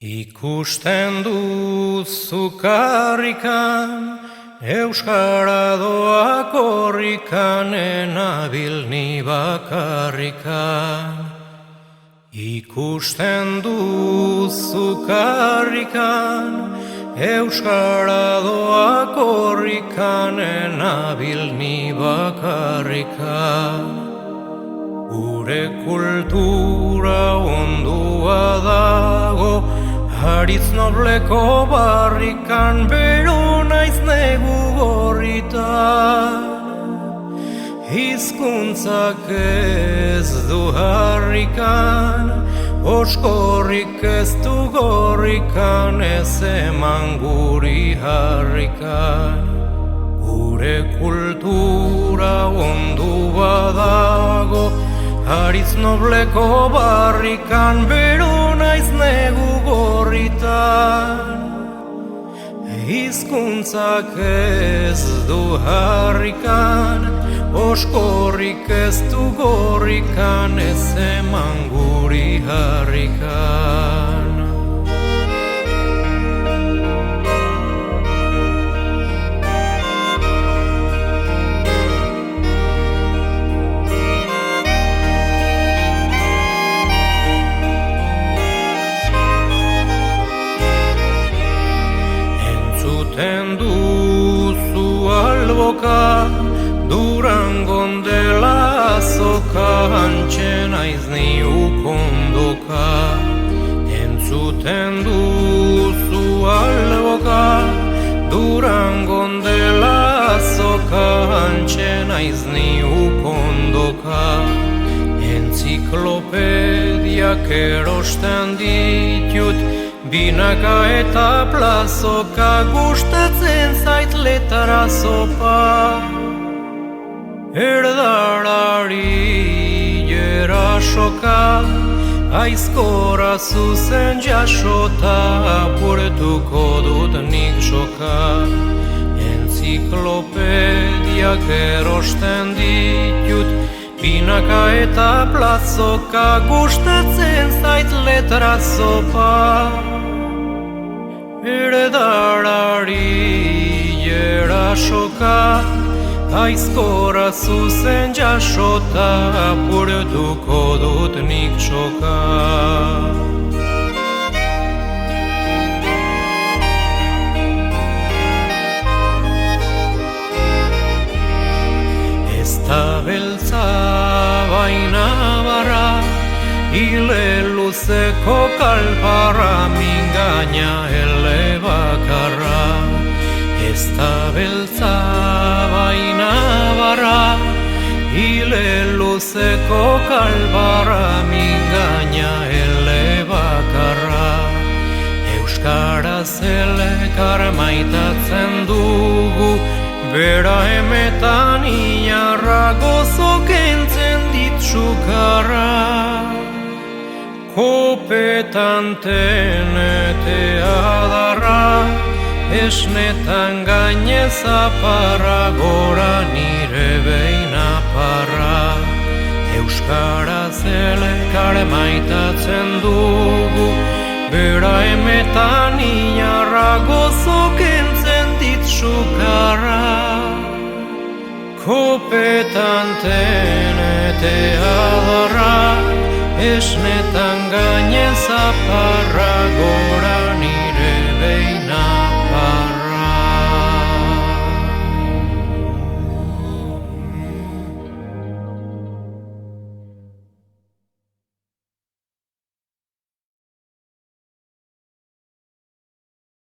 Ikusten duzu karrikan, euskara doa korrikan, enabil ni bakarrikan. Ikusten duzu karrikan, euskara doa korrikan, enabil ni bakarrikan. Gure kultura ondua dago, haritz nobleko barrikan, bero naiz negu gorritan. Hizkuntzak ez du harrikan, oskorrik ez du gorrikan, ez eman guri harrikan. Gure kultura ondua dago, haritz nobleko barrikan, bero naiz negu gorritan. Hizkuntzak ez du harrikan, oskorrik ez du gorrikan, ez eman guri harrikan. Duzu alboka, Durangon dela azoka, hantxe naiz ni ukondoka. Entzuten duzu alboka, Durangon dela azoka, hantxe naiz ni ukondoka. Entziklopediak erosten ditut, binaka eta plazoka, gustatzen zait letara zopa. Erdarari jerasoka, aizkora zuzen jasota, apurtuko dut nik soka. Entziklopediak erosten ditut, binaka eta plazoka, gustatzen zait letara zopa. Erdarari jerasoka, aizkora zuzen jasota, apurtuko dut nik soka. Ez da beltza baina barra, hile luzeko kalparra, mingaina ele bakarra. Ez da beltza baina barra, hile luzeko kalparra, mingaina ele bakarra. Euskaraz elkar maitatzen dugu, bera emetan inarra, gozo kentzen dit sukarra. Kopetan tenete adarra, esnetan gainez aparra, gora nire beina parra. Euskaraz elkar maitatzen dugu, bera emetan inarra, gozo kentzen dit sukarra. Kopetan tenete adarra, esnetan gainez aparra.